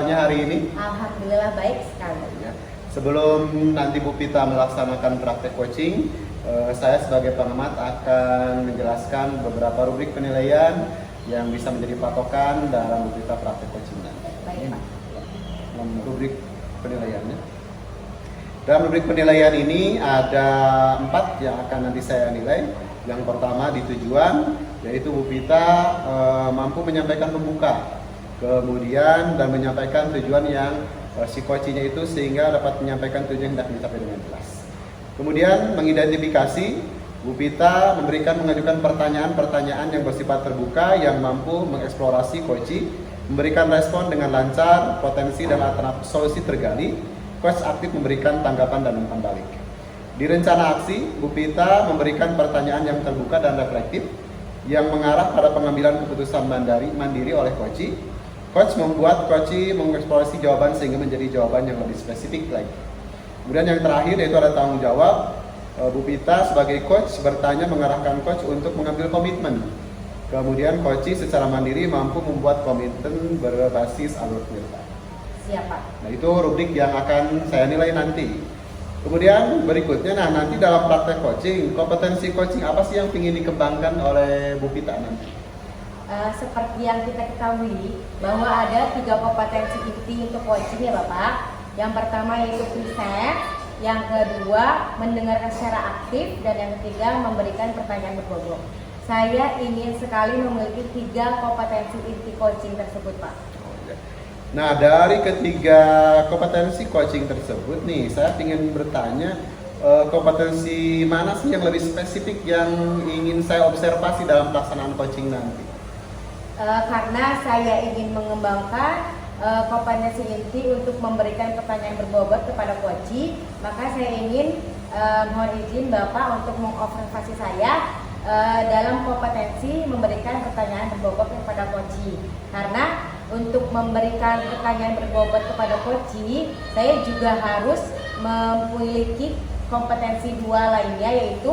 kabarnya hari ini? Alhamdulillah baik sekali. Ya. Sebelum nanti Bu Pita melaksanakan praktek coaching, saya sebagai pengamat akan menjelaskan beberapa rubrik penilaian yang bisa menjadi patokan dalam Bu Pita praktek coaching nanti. Baik, Pak. Dalam rubrik penilaiannya. Dalam rubrik penilaian ini ada 4 yang akan nanti saya nilai. Yang pertama di tujuan, yaitu Bu Pita mampu menyampaikan pembuka. Kemudian dan menyampaikan tujuan yang si coachingnya itu sehingga dapat menyampaikan tujuan yang hendak dicapai dengan jelas. Kemudian mengidentifikasi, Bu Pita mengajukan pertanyaan-pertanyaan yang bersifat terbuka yang mampu mengeksplorasi coach, memberikan respon dengan lancar, potensi dan alternatif solusi tergali. Coach aktif memberikan tanggapan dan umpan balik. Di rencana aksi, Bu Pita memberikan pertanyaan yang terbuka dan reflektif yang mengarah pada pengambilan keputusan mandiri oleh coach. Coach membuat coach mengeksplorasi jawaban sehingga menjadi jawaban yang lebih spesifik lagi. Kemudian yang terakhir yaitu ada tanggung jawab. Bu Pita sebagai coach bertanya mengarahkan coach untuk mengambil komitmen. Kemudian coach secara mandiri mampu membuat komitmen berbasis alur clear. Siap, Pak. Nah itu rubrik yang akan saya nilai nanti. Kemudian berikutnya, nanti dalam praktek coaching, kompetensi coaching apa sih yang ingin dikembangkan oleh Bu Pita nanti? Seperti yang kita ketahui bahwa ada 3 kompetensi inti untuk coaching ya Bapak. Yang pertama yaitu present, yang kedua mendengarkan secara aktif, dan yang ketiga memberikan pertanyaan berbobot. Saya ingin sekali memiliki 3 kompetensi inti coaching tersebut, Pak. Nah, dari ketiga kompetensi coaching tersebut nih, saya ingin bertanya kompetensi mana sih yang lebih spesifik yang ingin saya observasi dalam pelaksanaan coaching nanti? Karena saya ingin mengembangkan kompetensi inti untuk memberikan pertanyaan berbobot kepada coach, maka saya ingin mohon izin Bapak untuk mengobservasi saya dalam kompetensi memberikan pertanyaan berbobot kepada coach. Karena untuk memberikan pertanyaan berbobot kepada coach, saya juga harus memiliki kompetensi 2 lainnya, yaitu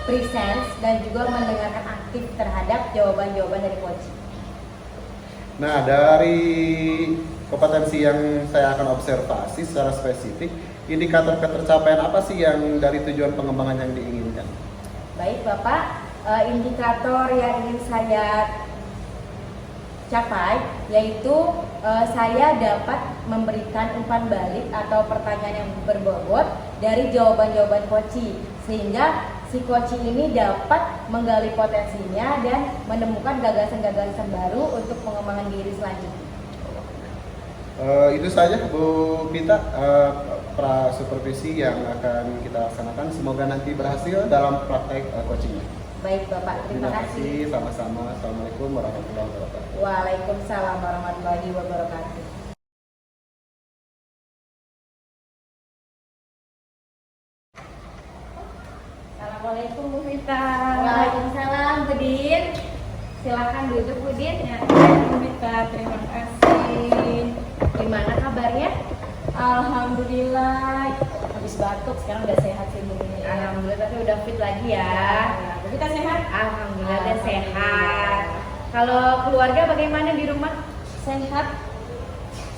presence dan juga mendengarkan aktif terhadap jawaban-jawaban dari coach. Nah, dari kompetensi yang saya akan observasi secara spesifik, indikator ketercapaian apa sih yang dari tujuan pengembangan yang diinginkan? Baik Bapak, indikator yang ingin saya capai yaitu saya dapat memberikan umpan balik atau pertanyaan yang berbobot dari jawaban-jawaban coach, sehingga si coach ini dapat menggali potensinya dan menemukan gagasan-gagasan baru untuk pengembangan diri selanjutnya. Itu saja Bu Pita, pra-supervisi yang akan kita laksanakan. Semoga nanti berhasil dalam praktek coachingnya. Baik Bapak, terima kasih. Sama-sama. Assalamualaikum warahmatullahi wabarakatuh. Waalaikumsalam warahmatullahi wabarakatuh. Assalamualaikum Bu Pita. Waalaikumsalam Budin. Silakan duduk Budin. Ya, Bu Pita, terima kasih. Gimana kabarnya? Alhamdulillah. Habis batuk sekarang udah sehat sih Bu Pita. Alhamdulillah, tapi udah fit lagi ya. Bu Pita sehat? Alhamdulillah udah sehat. Kalau keluarga bagaimana di rumah? Sehat.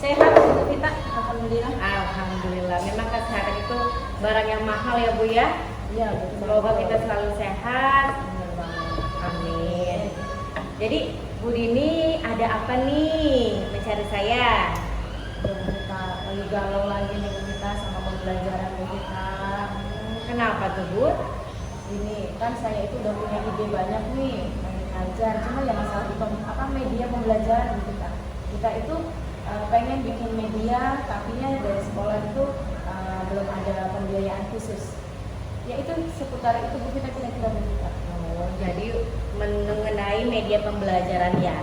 Sehat Bu Pita. Alhamdulillah. Alhamdulillah. Memang kesehatan itu barang yang mahal ya Bu ya. Iya, Bu. Semoga kita selalu sehat. Benar banget. Amin. Jadi Bu Dini ada apa nih mencari saya? Bu Pita lagi galau lagi nih Bu Pita sama pembelajaran Bu Pita. Kenapa tuh Bu? Ini kan saya itu udah punya ide banyak nih pengen ngajar, cuma ya masalah itu media pembelajaran Bu Pita. Kita itu pengen bikin media, tapi dari sekolah itu belum ada pembiayaan khusus. Ya itu seputar itu Bu Pita, kira-kira Bu Pita. Oh, jadi mengenai media pembelajaran ya.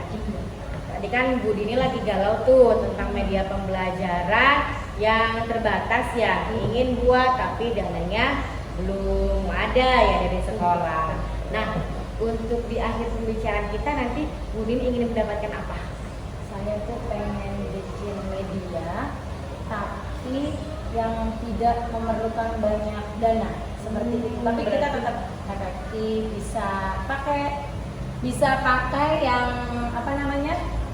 Tadi kan Bu Dini lagi galau tuh tentang media pembelajaran yang terbatas ya, ingin buat tapi dananya belum ada ya dari sekolah. Nah, untuk di akhir pembicaraan kita nanti Bu Dini ingin mendapatkan apa? Saya tuh pengen bikin media, tapi yang tidak memerlukan banyak dana seperti itu. Tapi kita tetap efektif, bisa pakai yang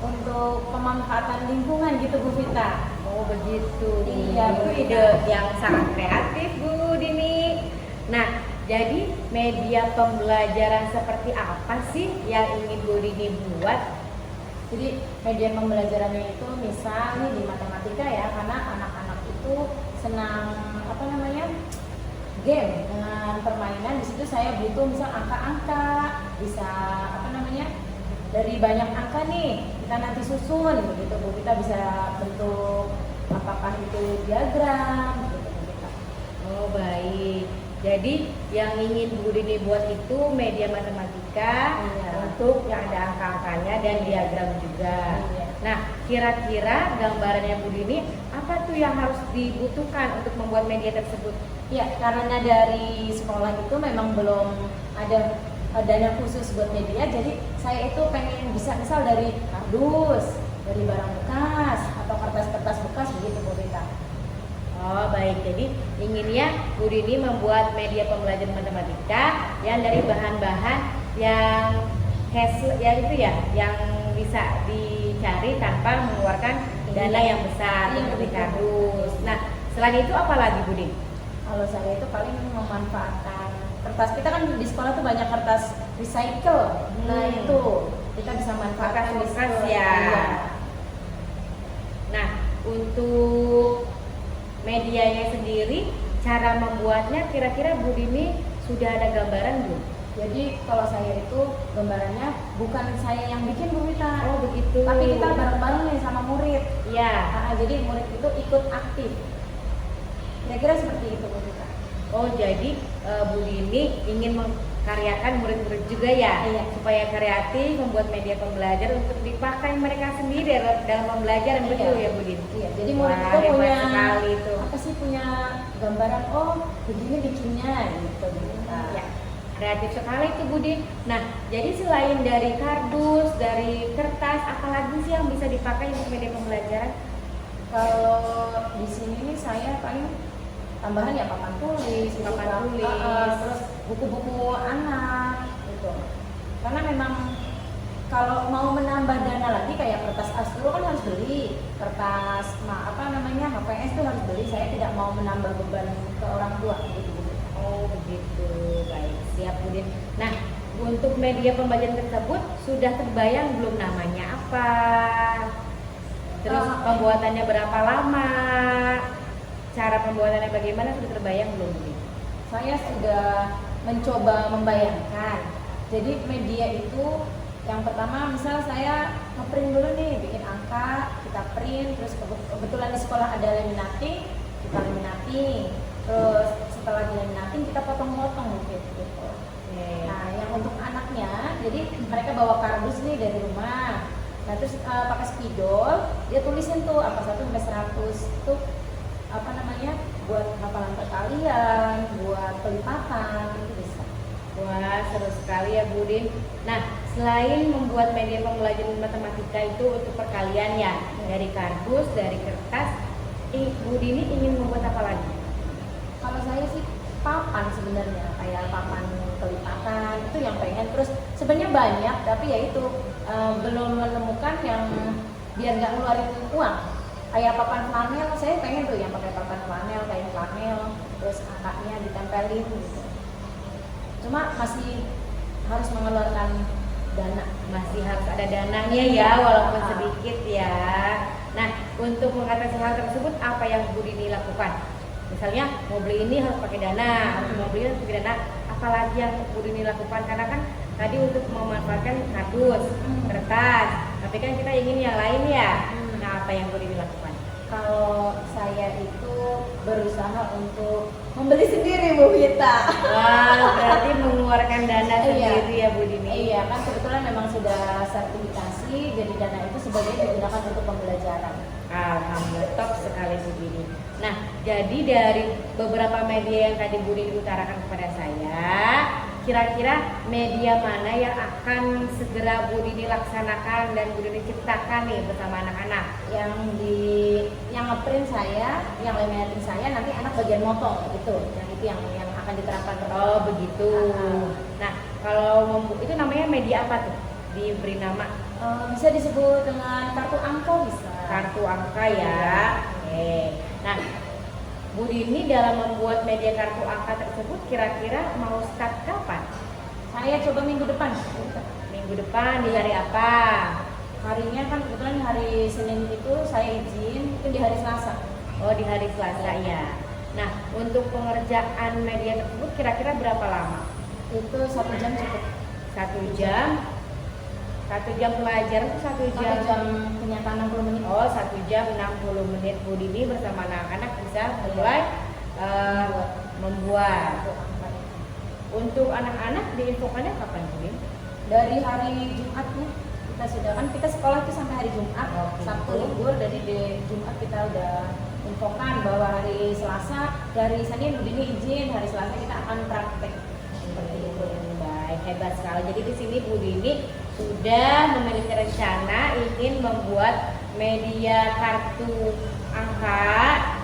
untuk pemanfaatan lingkungan gitu Bu Vita. Oh begitu. Iya, Itu Bu. ide yang sangat kreatif Bu Dini. Nah, jadi media pembelajaran seperti apa sih yang ingin Bu Dini buat? Jadi media pembelajarannya itu misal nih di matematika ya, karena anak-anak itu senang apa namanya game dengan permainan. Di situ saya butuh misal angka-angka, bisa apa namanya dari banyak angka nih kita nanti susun begitu Bu. Kita bisa bentuk apakah itu diagram gitu. Oh baik. Jadi yang ingin Bu Dini buat itu media matematika Iya. untuk yang ada angka-angkanya dan diagram juga. Iya. Nah, kira-kira gambarannya Bu Dini apa tuh yang harus dibutuhkan untuk membuat media tersebut? Ya, karena dari sekolah itu memang belum ada dana khusus buat media, jadi saya itu pengen bisa misal dari kardus, dari barang bekas atau kertas-kertas bekas begitu Bu Rita. Oh baik, jadi inginnya Bu Dini membuat media pembelajaran matematika yang dari bahan-bahan yang yang bisa dicari tanpa mengeluarkan dana yang besar Iya, seperti betul. kardus. Nah, selain itu apa lagi Bu Dini? Kalau saya itu paling memanfaatkan kertas, kita kan di sekolah tuh banyak kertas recycle. Nah Hmm. itu kita bisa manfaatkan Bekas-bekas di situ. ya. Iya. Nah, untuk medianya sendiri, cara membuatnya kira-kira Bu Dini sudah ada gambaran belum? Jadi kalau saya itu gambarannya bukan saya yang bikin Bu Rita. Oh begitu. Tapi kita bareng-bareng nih sama murid. Iya. Jadi murid itu ikut aktif. Kira-kira seperti itu Bu Rita. Oh jadi Bu Dini ingin mengkaryakan murid-murid juga ya, Iya. supaya kreatif membuat media pembelajaran untuk dipakai mereka sendiri dalam pembelajaran, Iya. betul ya Bu Dini? Iya, jadi murid Wah, itu hebat punya sekali itu. apa sih, punya gambaran, oh begini bikinnya gitu Bu Rita. Ya, kreatif sekali itu Bu Dini. Nah, jadi selain dari kardus, dari kertas, apalagi sih yang bisa dipakai untuk media pembelajaran? Kalau di sini nih saya paling tambahan ya papan tulis, Papan tulis. terus buku-buku anak gitu. Karena memang kalau mau menambah dana lagi kayak kertas as dulu kan harus beli, kertas HPS itu harus beli. Saya tidak mau menambah beban ke orang tua gitu. Oh begitu, baik, siap Bu Dini. Nah, untuk media pembelajaran tersebut sudah terbayang belum namanya apa? Terus pembuatannya berapa lama? Cara pembuatannya bagaimana, sudah terbayang belum Bu Dini? Saya sudah mencoba membayangkan. Jadi media itu yang pertama misal saya ngeprint dulu nih, bikin angka, kita print, terus kebetulan di sekolah ada laminating, kita laminating. Terus setelah di laminating kita potong-potong gitu. Nah, yang untuk anaknya, jadi mereka bawa kardus nih dari rumah. Nah, terus pakai spidol, dia tulisin tuh angka 1 sampai 100 tuh apa namanya, buat hafalan perkalian, buat pelipatan, itu bisa. Wah, seru sekali ya Bu Dini. Nah, selain membuat media pembelajaran matematika itu untuk perkalian ya, dari kardus, dari kertas, Bu Dini ingin membuat apa lagi? Kalau saya sih papan sebenarnya, kayak papan kelipatan itu yang pengen. Terus sebenarnya banyak, tapi ya itu belum menemukan yang biar nggak ngeluarin uang. Kayak papan flanel, saya pengen tuh yang pakai papan flanel, kayak flanel, terus angkanya ditempelin gitu. Cuma masih harus mengeluarkan dana. Masih harus ada dananya ya, walaupun sedikit ya. Nah, untuk mengatasi hal tersebut apa yang Bu Dini lakukan? Misalnya mau beli ini harus pakai dana, mau beli harus pakai dana. Apalagi yang Bu Dini lakukan? Karena kan tadi untuk memanfaatkan kardus, kertas, tapi kan kita ingin yang lain ya. Nah, apa yang Bu Dini lakukan? Kalau saya itu berusaha untuk membeli sendiri Bu Vita. Wah, berarti mengeluarkan dana sendiri ya Bu Dini. Iya, kan kebetulan memang sudah sertifikasi, jadi dana itu sebagai digunakan untuk pembelajaran. Alhamdulillah, top sekali Bu Dini. Nah, jadi dari beberapa media yang tadi Bu Dini utarakan kepada saya, kira-kira media mana yang akan segera Bu Dini laksanakan dan Bu Dini ciptakan nih bersama anak-anak? Yang ngeprint saya, yang laminating saya, nanti anak bagian motong gitu. Yang itu yang akan diterapkan. Oh begitu. Nah, kalau itu namanya media apa tuh? Diberi nama? Bisa disebut dengan kartu angka bisa. kartu angka ya. Oke. Nah, Bu Dini dalam membuat media kartu angka tersebut kira-kira mau start kapan? Saya coba minggu depan. Minggu depan di hari apa? Harinya kan kebetulan hari Senin itu saya izin, itu di hari Selasa. Oh, di hari Selasa ya. Nah, untuk pengerjaan media tersebut kira-kira berapa lama? Itu 1 jam cukup. 1 jam. 1 jam pelajaran itu 1 1 jam. jam kenyataan 60 menit. Oh, 1 jam 60 menit Bu Dini bersama anak-anak bisa mulai membuat. Untuk anak-anak diinfokannya kapan Bu Dini? Dari hari Jumatnya kita sudah, kan kita sekolah itu sampai hari Jumat. Oke. Sabtu libur, jadi di Jumat kita udah infokan bahwa hari Selasa dari Senin Bu Dini izin, hari Selasa kita akan praktek. Seperti itu. Baik, hebat sekali. Jadi di sini Bu Dini sudah memiliki rencana ingin membuat media kartu angka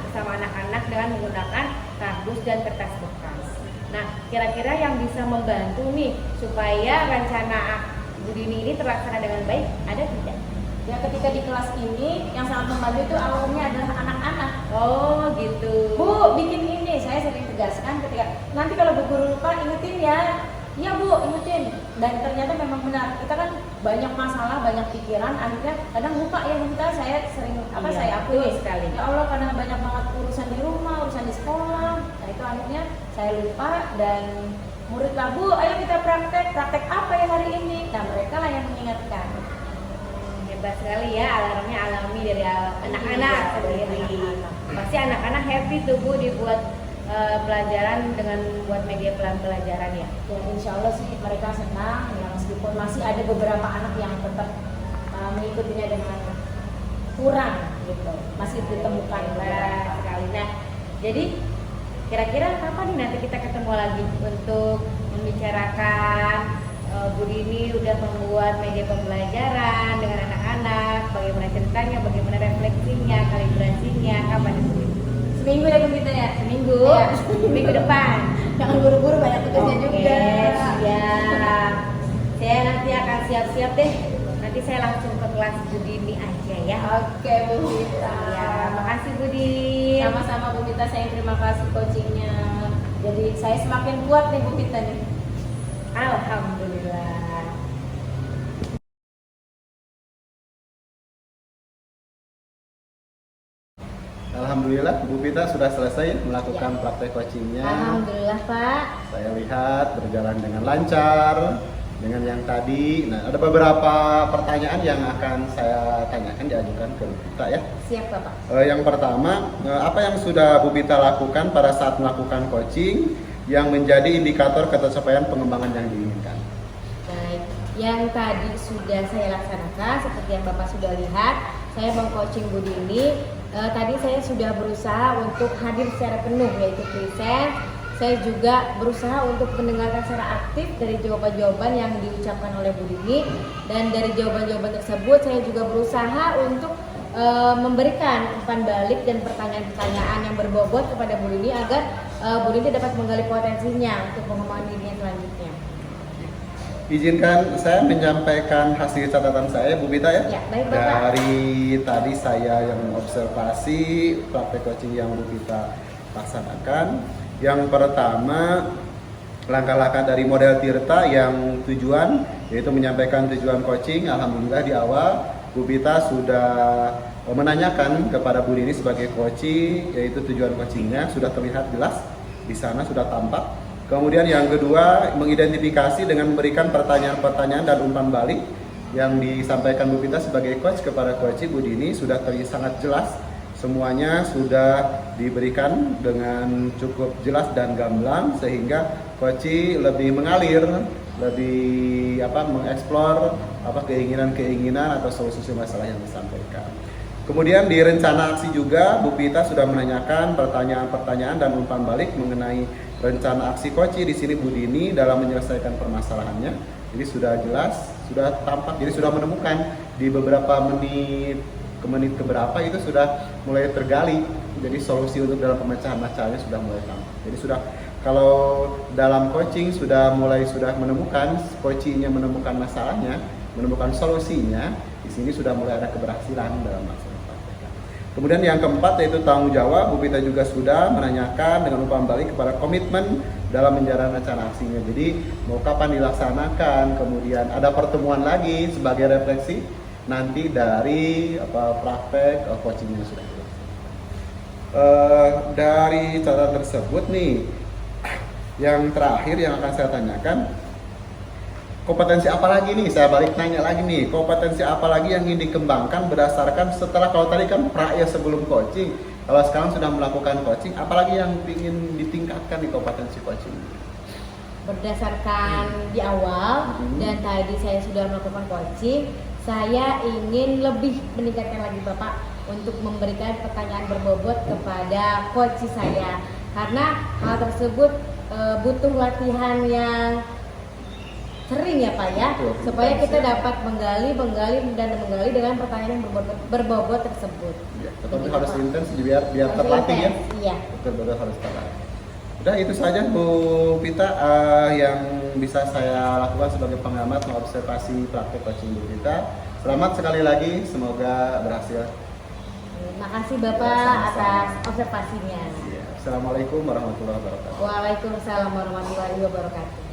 bersama anak-anak dengan menggunakan kardus dan kertas bekas. Nah, kira-kira yang bisa membantu nih supaya rencana Bu Dini ini terlaksana dengan baik ada tidak? Ya, ketika di kelas ini yang sangat membantu itu awalnya adalah anak-anak. Oh gitu. Bu, bikin ini. Saya sering tegaskan ketika nanti kalau Bu guru lupa ingetin ya. Iya Bu, ingetin. Dan ternyata memang benar. Kita kan banyak masalah, banyak pikiran, akhirnya kadang lupa ya kita. Saya sering Iya, saya akui betul sekali. Ya Allah, karena banyak banget urusan di rumah, urusan di sekolah. Nah, itu akhirnya saya lupa dan murid lah, Bu, ayo kita praktek. Praktek apa ya hari ini? Nah, mereka lah yang mengingatkan. Hebat sekali ya, alarmnya alami dari anak-anak Iya, dari sendiri. anak-anak. Pasti anak-anak happy tuh Bu dibuat pelajaran dengan buat media pelajaran ya. Ya, insya Allah sih mereka senang ya, meskipun masih ada beberapa anak yang tetap mengikutinya dengan kurang gitu, masih ditemukan Hebat sekali. Nah, jadi kira-kira kapan nih nanti kita ketemu lagi untuk membicarakan Bu Dini udah membuat media pembelajaran dengan anak-anak, bagaimana ceritanya, bagaimana refleksinya, kalibrasinya, kapan itu? seminggu ya Bu kita ya. Seminggu, Iya. minggu depan. Jangan buru-buru, banyak tugasnya Oke, juga. siap. Saya nanti akan siap-siap deh. Nanti saya langsung ke kelas Bu Dini aja ya. Oke Bu Vita. Ya, makasih Bu Dini. Sama-sama Bu Vita, saya terima kasih coachingnya. Jadi saya semakin kuat nih Bu Vita nih. Alhamdulillah. Alhamdulillah Bu Pita sudah selesai melakukan praktek coachingnya. Alhamdulillah Pak. Saya lihat berjalan dengan lancar dengan yang tadi. Nah, ada beberapa pertanyaan yang akan saya tanyakan diajukan ke Bu Pita ya. Siap Bapak. Yang pertama, apa yang sudah Bu Pita lakukan pada saat melakukan coaching yang menjadi indikator ketercapaian pengembangan yang diinginkan? Baik, yang tadi sudah saya laksanakan seperti yang Bapak sudah lihat, saya mengcoaching Bu Dini. Tadi saya sudah berusaha untuk hadir secara penuh yaitu present. Saya juga berusaha untuk mendengarkan secara aktif dari jawaban-jawaban yang diucapkan oleh Bu Dini, dan dari jawaban-jawaban tersebut saya juga berusaha untuk memberikan umpan balik dan pertanyaan-pertanyaan yang berbobot kepada Bu Dini agar Bu Dini dapat menggali potensinya untuk pengembangan dirinya selanjutnya. Izinkan saya menyampaikan hasil catatan saya, Bu Pita ya. Ya, baik Bapak. Dari tadi saya yang mengobservasi praktek coaching yang Bu Pita laksanakan. Yang pertama, langkah-langkah dari model Tirta yang tujuan yaitu menyampaikan tujuan coaching. Alhamdulillah di awal Bu Pita sudah menanyakan kepada Bu Dini sebagai coaching yaitu tujuan coachingnya sudah terlihat jelas di sana, sudah tampak. Kemudian yang kedua, mengidentifikasi dengan memberikan pertanyaan-pertanyaan dan umpan balik yang disampaikan Bu Pita sebagai coach kepada coach Bu Dini sudah terlihat sangat jelas. Semuanya sudah diberikan dengan cukup jelas dan gamblang sehingga coach lebih mengalir, lebih mengeksplor keinginan-keinginan atau solusi masalah yang disampaikan. Kemudian di rencana aksi juga Bu Pita sudah menanyakan pertanyaan-pertanyaan dan umpan balik mengenai rencana aksi coach di sini Bu Dini dalam menyelesaikan permasalahannya. Jadi sudah jelas, sudah tampak, jadi sudah menemukan di beberapa menit keberapa itu sudah mulai tergali. Jadi solusi untuk dalam pemecahan masalahnya sudah mulai tampak. Jadi sudah kalau dalam coaching sudah menemukan coachingnya menemukan masalahnya, menemukan solusinya, di sini sudah mulai ada keberhasilan dalam masalah. Kemudian yang keempat yaitu tanggung jawab. Bu Pita juga sudah menanyakan dengan umpan balik kepada komitmen dalam menjalani rencana aksinya. Jadi mau kapan dilaksanakan, kemudian ada pertemuan lagi sebagai refleksi nanti dari praktek coaching yang sudah dilakukan. Dari catatan tersebut nih, yang terakhir yang akan saya tanyakan, kompetensi apa lagi nih? Saya balik nanya lagi nih, kompetensi apa lagi yang ingin dikembangkan berdasarkan setelah, kalau tadi kan pra-ya sebelum coaching, kalau sekarang sudah melakukan coaching, apalagi yang ingin ditingkatkan di kompetensi coaching? Berdasarkan di awal dan tadi saya sudah melakukan coaching, saya ingin lebih meningkatkan lagi Bapak untuk memberikan pertanyaan berbobot kepada coach saya, karena hal tersebut butuh latihan yang sering ya Pak ya, supaya kita dapat menggali dengan pertanyaan yang berbobot tersebut. Ya, tetapi harus intens biar terlatih ya. Iya. Betul-betul harus terlatih. Udah itu saja Bu Pita yang bisa saya lakukan sebagai pengamat mengobservasi praktek coaching Bu Pita. Selamat sekali lagi, semoga berhasil. Terima kasih Bapak atas observasinya. Assalamualaikum warahmatullahi wabarakatuh. Waalaikumsalam warahmatullahi wabarakatuh.